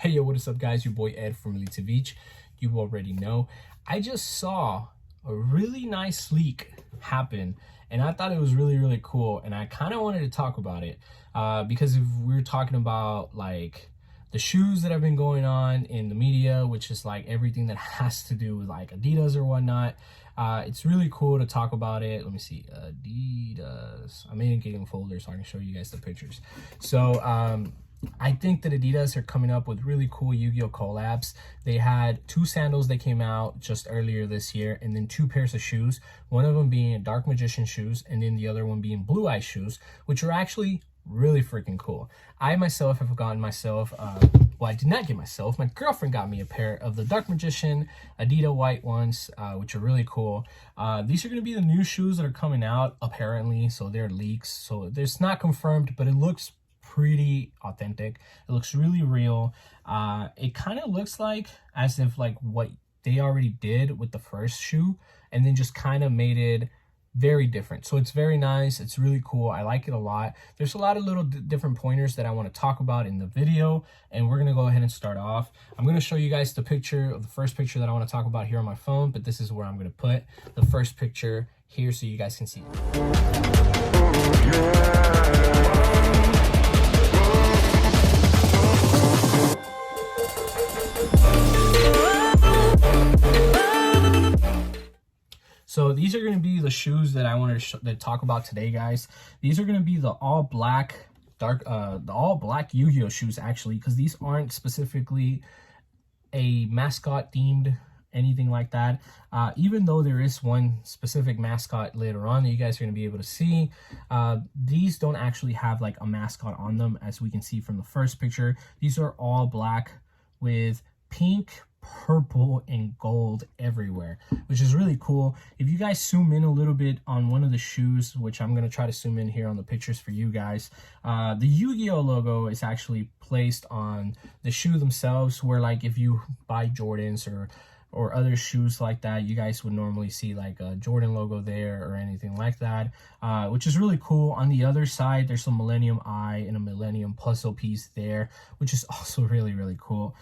Hey yo, what is up guys? Your boy Ed from Elite to Beach. You already know. I just saw a really nice leak happen and I thought it was really cool, and I kind of wanted to talk about it because if we're talking about like the shoes that have been going on in the media, which is like everything that has to do with like Adidas or whatnot, it's really cool to talk about it. Let me see, Adidas. I made a game folder so I can show you guys the pictures. So I think that Adidas are coming up with really cool Yu-Gi-Oh collabs. They had 2 sandals that came out just earlier this year, and then 2 pairs of shoes, one of them being Dark Magician shoes and then the other one being Blue Eye shoes, which are actually really freaking cool. I myself have gotten myself, well, I did not get myself, my girlfriend got me a pair of the Dark Magician Adidas white ones, which are really cool. These are going to be the new shoes that are coming out apparently, so they're leaks, so it's not confirmed, but it looks pretty authentic. It looks really real. It kind of looks like as if like what they already did with the first shoe and then just kind of made it very different. So it's very nice. It's really cool. I like it a lot. There's a lot of little different pointers that I want to talk about in the video, and we're going to go ahead and start off. I'm going to show you guys the picture of the first picture that I want to talk about here on my phone, but this is where I'm going to put the first picture here so you guys can see it. So these are going to be the shoes that I wanted to talk about today, guys. These are going to be the all black Yu-Gi-Oh shoes, actually, because these aren't specifically a mascot themed anything like that. Even though there is one specific mascot later on that you guys are going to be able to see, these don't actually have like a mascot on them, as we can see from the first picture. These are all black with pink, purple, and gold everywhere, which is really cool. If you guys zoom in a little bit on one of the shoes, which I'm going to try to zoom in here on the pictures for you guys, the Yu-Gi-Oh logo is actually placed on the shoe themselves, where like if you buy Jordans or other shoes like that, you guys would normally see like a Jordan logo there or anything like that, which is really cool. On the other side, there's a Millennium Eye and a Millennium puzzle piece there, which is also really cool.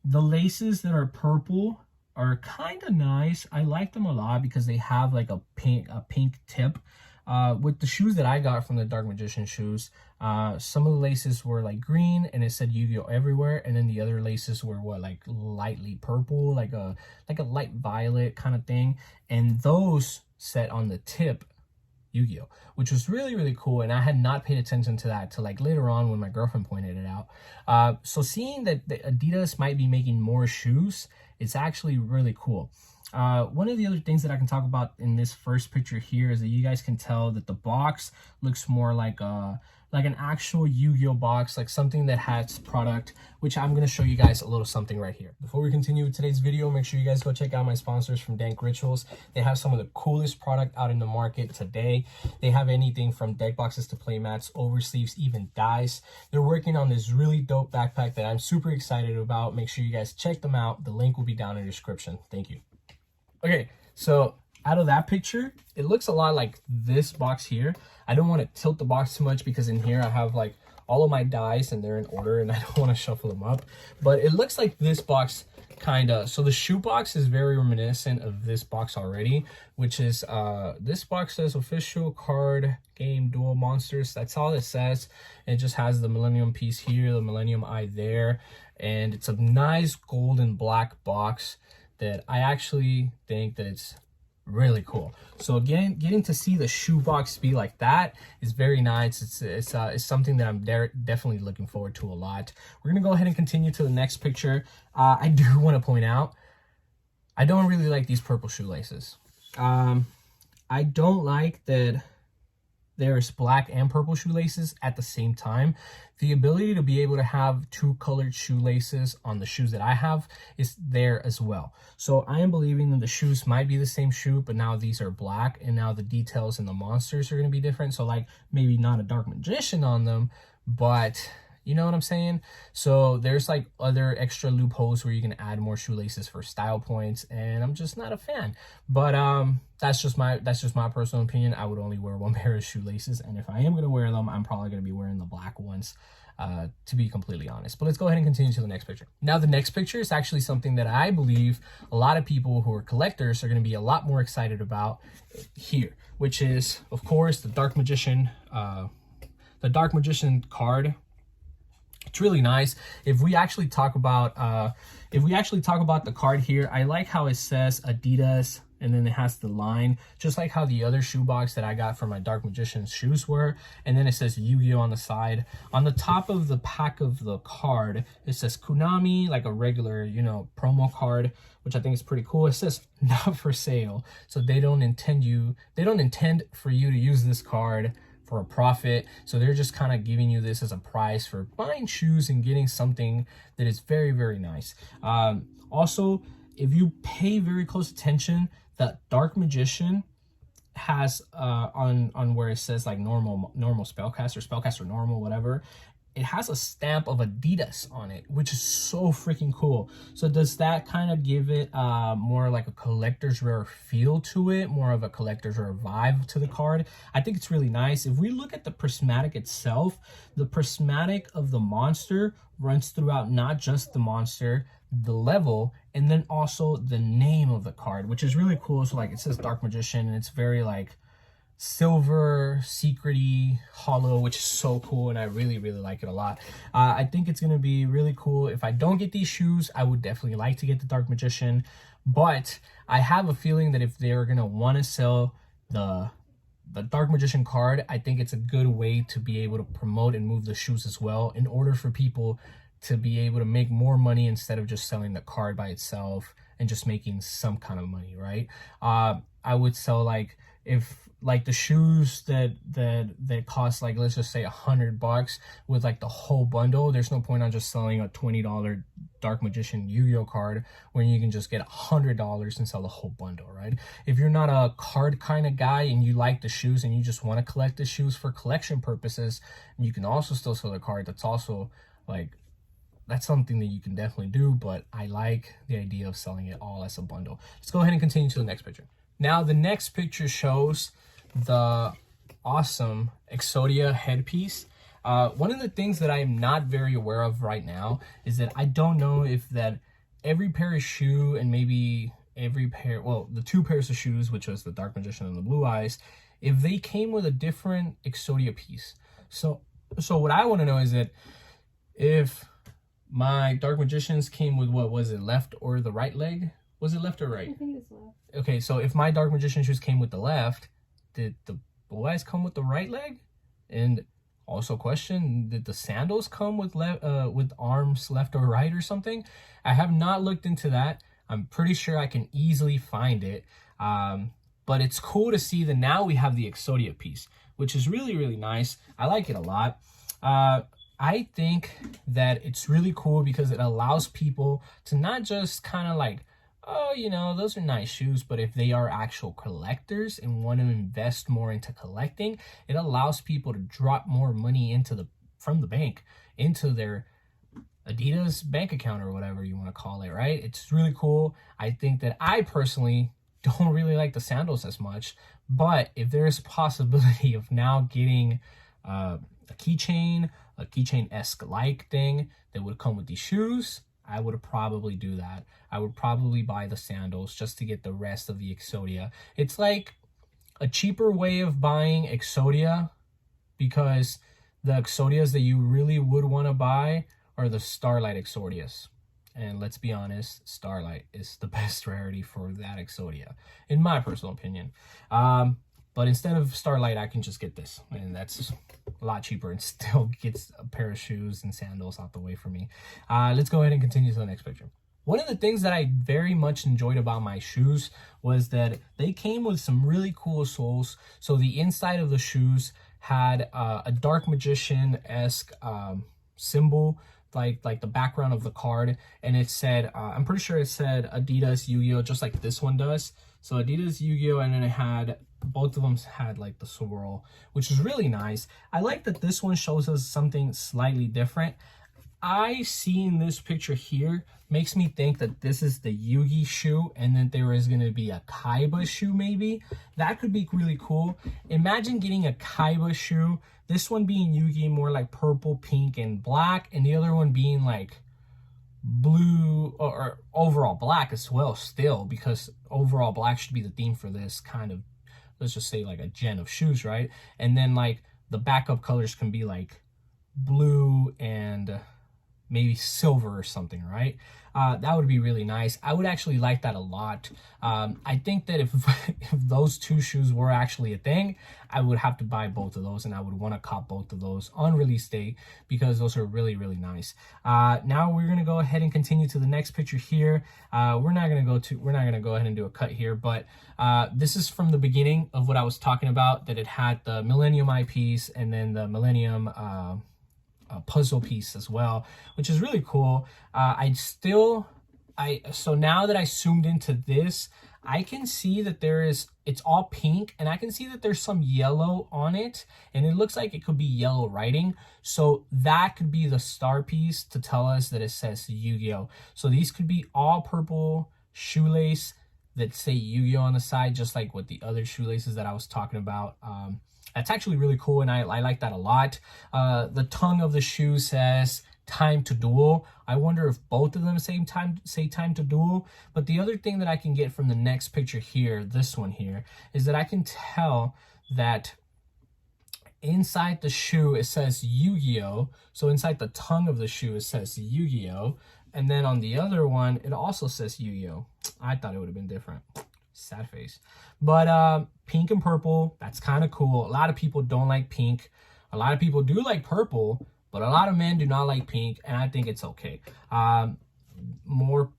The laces that are purple are kind of nice. I like them a lot because they have like a pink tip. With the shoes that I got from the Dark Magician shoes, some of the laces were like green and it said Yu-Gi-Oh everywhere, and then the other laces were what, like lightly purple, like a light violet kind of thing, and those set on the tip Yu-Gi-Oh, which was really cool, and I had not paid attention to that till like later on when my girlfriend pointed it out. So seeing that the Adidas might be making more shoes, it's actually really cool. One of the other things that I can talk about in this first picture here is that you guys can tell that the box looks more like an actual Yu-Gi-Oh box, like something that has product, which I'm going to show you guys a little something right here. Before we continue with today's video, make sure you guys go check out my sponsors from Dank Rituals. They have some of the coolest product out in the market today. They have anything from deck boxes to playmats, oversleeves, even dice. They're working on this really dope backpack that I'm super excited about. Make sure you guys check them out. The link will be down in the description. Thank you. Okay, so out of that picture, it looks a lot like this box here. I don't want to tilt the box too much because in here I have like all of my dice and they're in order and I don't want to shuffle them up. But it looks like this box kind of. So the shoe box is very reminiscent of this box already, which is this box says official card game duel monsters. That's all it says. It just has the Millennium piece here, the Millennium Eye there, and it's a nice gold and black box that I actually think that it's really cool. So again, getting to see the shoebox be like that is very nice. It's something that I'm definitely looking forward to a lot. We're gonna go ahead and continue to the next picture. I do want to point out, I don't really like these purple shoelaces. I don't like that there's black and purple shoelaces at the same time. The ability to be able to have 2 colored shoelaces on the shoes that I have is there as well. So I am believing that the shoes might be the same shoe, but now these are black, and now the details and the monsters are going to be different. So like maybe not a Dark Magician on them, but you know what I'm saying? So there's like other extra loopholes where you can add more shoelaces for style points, and I'm just not a fan. But that's just my personal opinion. I would only wear 1 pair of shoelaces, and if I am going to wear them, I'm probably going to be wearing the black ones. to be completely honest. But let's go ahead and continue to the next picture. Now, the next picture is actually something that I believe a lot of people who are collectors are going to be a lot more excited about here, which is, of course, the Dark Magician card. It's really nice. If we actually talk about the card here, I like how it says Adidas and then it has the line, just like how the other shoebox that I got for my Dark Magician shoes were. And then it says Yu-Gi-Oh on the side. On the top of the pack of the card, it says Konami, like a regular, you know, promo card, which I think is pretty cool. It says not for sale. So they don't intend for you to use this card for a profit. So they're just kind of giving you this as a prize for buying shoes and getting something that is very, very nice. Also, if you pay very close attention, the Dark Magician has on where it says like normal spellcaster normal, whatever, it has a stamp of Adidas on it, which is so freaking cool. So does that kind of give it more like a collector's rare feel to it, more of a collector's rare vibe to the card? I think it's really nice. If we look at the prismatic itself, the prismatic of the monster runs throughout not just the monster, the level, and then also the name of the card, which is really cool. So like it says Dark Magician, and it's very like silver, secrety, hollow, which is so cool, and I really, really like it a lot. I think it's going to be really cool. If I don't get these shoes, I would definitely like to get the Dark Magician, but I have a feeling that if they're going to want to sell the Dark Magician card, I think it's a good way to be able to promote and move the shoes as well, in order for people to be able to make more money instead of just selling the card by itself and just making some kind of money, right? I would sell like, if like the shoes that cost like, let's just say $100 with like the whole bundle, there's no point on just selling a $20 Dark Magician Yu-Gi-Oh card when you can just get $100 and sell the whole bundle, right? If you're not a card kind of guy and you like the shoes and you just want to collect the shoes for collection purposes, you can also still sell the card. That's also like, that's something that you can definitely do, but I like the idea of selling it all as a bundle. Let's go ahead and continue to the next picture. Now, the next picture shows the awesome Exodia headpiece. One of the things that I am not very aware of right now is that I don't know if that every pair of shoe and maybe every pair, well, the two pairs of shoes, which was the Dark Magician and the Blue Eyes, if they came with a different Exodia piece. So what I want to know is that if my Dark Magicians came with, what was it, left or the right leg? Was it left or right? I think it's left. Okay, so if my Dark Magician shoes came with the left, did the Blue Eyes come with the right leg? And also question, did the sandals come with with arms left or right or something? I have not looked into that. I'm pretty sure I can easily find it. But it's cool to see that now we have the Exodia piece, which is really, really nice. I like it a lot. I think that it's really cool because it allows people to not just kind of like, oh, you know, those are nice shoes, but if they are actual collectors and want to invest more into collecting, it allows people to drop more money from the bank into their Adidas bank account or whatever you want to call it, right? It's really cool. I think that I personally don't really like the sandals as much, but if there's a possibility of now getting a keychain-esque like thing that would come with these shoes, I would probably do that. I would probably buy the sandals just to get the rest of the Exodia. It's like a cheaper way of buying Exodia, because the Exodias that you really would want to buy are the Starlight Exodias. And let's be honest, Starlight is the best rarity for that Exodia, in my personal opinion. But instead of Starlight, I can just get this, and that's a lot cheaper and still gets a pair of shoes and sandals out the way for me. Let's go ahead and continue to the next picture. One of the things that I very much enjoyed about my shoes was that they came with some really cool soles. So the inside of the shoes had a Dark Magician-esque symbol, like the background of the card, and it said, I'm pretty sure it said Adidas Yu-Gi-Oh, just like this one does. So Adidas Yu-Gi-Oh, and then it had, both of them had like the swirl, which is really nice. I like that this one shows us something slightly different. I seeing this picture here makes me think that this is the Yugi shoe and then there is going to be a Kaiba shoe maybe. That could be really cool. Imagine getting a Kaiba shoe, this one being Yugi more like purple, pink, and black, and the other one being like blue or overall black as well still, because overall black should be the theme for this kind of, let's just say like a gen of shoes, right? And then like the backup colors can be like blue and maybe silver or something, right? That would be really nice. I would actually like that a lot. I think that if those two shoes were actually a thing, I would have to buy both of those, and I would want to cop both of those on release day because those are really, really nice. Now we're gonna go ahead and continue to the next picture here. We're not gonna go ahead and do a cut here, but this is from the beginning of what I was talking about, that it had the Millennium eyepiece and then the Millennium puzzle piece as well, which is really cool. So now that I zoomed into this, I can see that it's all pink, and I can see that there's some yellow on it, and it looks like it could be yellow writing. So that could be the star piece to tell us that it says Yu-Gi-Oh. So these could be all purple shoelace that say Yu-Gi-Oh on the side, just like with the other shoelaces that I was talking about. That's actually really cool, and I like that a lot. The tongue of the shoe says time to duel. I wonder if both of them say time to duel. But the other thing that I can get from the next picture here, this one here, is that I can tell that inside the shoe it says Yu-Gi-Oh. So inside the tongue of the shoe it says Yu-Gi-Oh. And then on the other one it also says Yu-Gi-Oh. I thought it would have been different. Sad face. But pink and purple, that's kind of cool. A lot of people don't like pink. A lot of people do like purple, but a lot of men do not like pink, and I think it's okay. More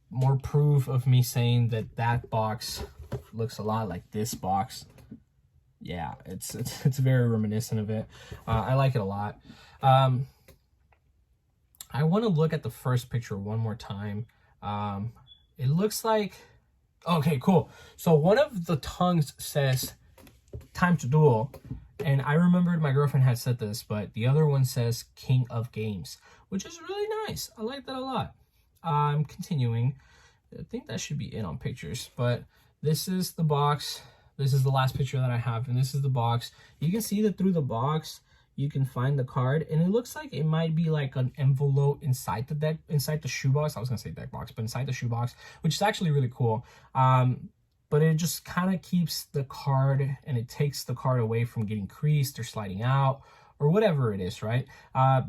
proof of me saying that box looks a lot like this box. Yeah, it's very reminiscent of it. I like it a lot. I want to look at the first picture one more time. It looks like, okay, cool. So one of the tongues says time to duel, and I remembered my girlfriend had said this, but the other one says King of Games, which is really nice. I like that a lot. I'm continuing. I think that should be it on pictures, but this is the box. This is the last picture that I have, and this is the box. You can see that through the box you can find the card, and it looks like it might be like an envelope inside the shoebox. I was gonna say deck box, but inside the shoebox, which is actually really cool. But it just kind of keeps the card, and it takes the card away from getting creased or sliding out or whatever it is, right?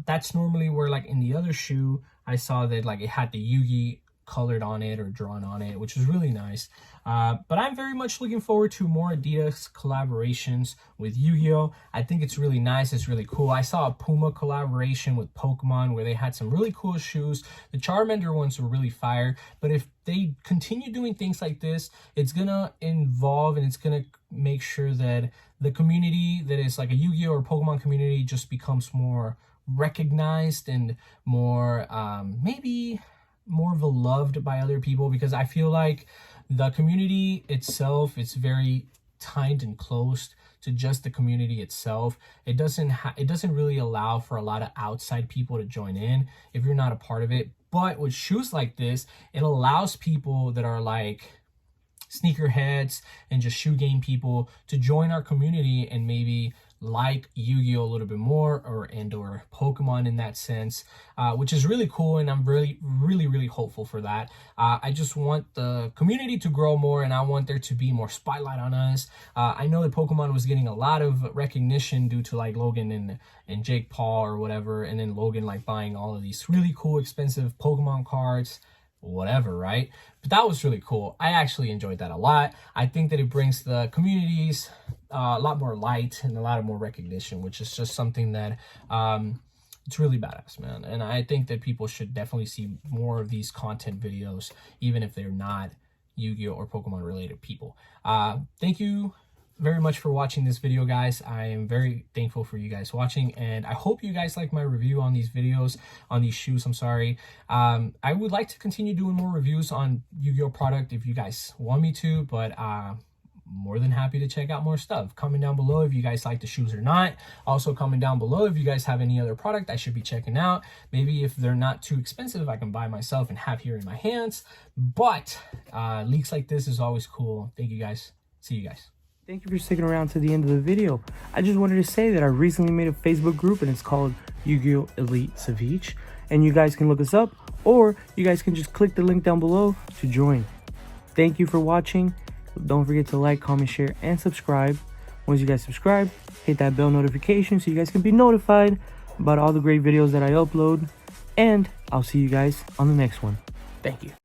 That's normally where, like in the other shoe, I saw that like it had the Yugi colored on it or drawn on it, which is really nice. But I'm very much looking forward to more Adidas collaborations with Yu-Gi-Oh. I think it's really nice. It's really cool. I saw a Puma collaboration with Pokemon where they had some really cool shoes. The Charmander ones were really fire. But if they continue doing things like this, it's gonna involve and it's gonna make sure that the community that is like a Yu-Gi-Oh or Pokemon community just becomes more recognized and more maybe more beloved by other people, because I feel like the community itself is very tied and closed to just the community itself. It doesn't really allow for a lot of outside people to join in if you're not a part of it. But with shoes like this, it allows people that are like sneakerheads and just shoe game people to join our community and maybe like Yu-Gi-Oh a little bit more, or Pokemon in that sense, which is really cool, and I'm really hopeful for that. I just want the community to grow more, and I want there to be more spotlight on us. I know that Pokemon was getting a lot of recognition due to like Logan and Jake Paul or whatever, and then Logan like buying all of these really cool expensive Pokemon cards, whatever, right? But that was really cool. I actually enjoyed that a lot. I think that it brings the communities a lot more light and a lot of more recognition, which is just something that it's really badass, man. And I think that people should definitely see more of these content videos, even if they're not Yu-Gi-Oh or Pokemon related people. Thank you very much for watching this video, guys. I am very thankful for you guys watching, and I hope you guys like my review on these videos, on these shoes. I'm sorry. I would like to continue doing more reviews on Yu-Gi-Oh product if you guys want me to, but more than happy to check out more stuff. Comment down below if you guys like the shoes or not. Also comment down below if you guys have any other product I should be checking out. Maybe if they're not too expensive, I can buy myself and have here in my hands. But leaks like this is always cool. Thank you guys. See you guys. Thank you for sticking around to the end of the video. I just wanted to say that I recently made a Facebook group and it's called Yu-Gi-Oh! Elite Ceviche. And you guys can look us up, or you guys can just click the link down below to join. Thank you for watching. Don't forget to like, comment, share, and subscribe. Once you guys subscribe, hit that bell notification so you guys can be notified about all the great videos that I upload. And I'll see you guys on the next one. Thank you.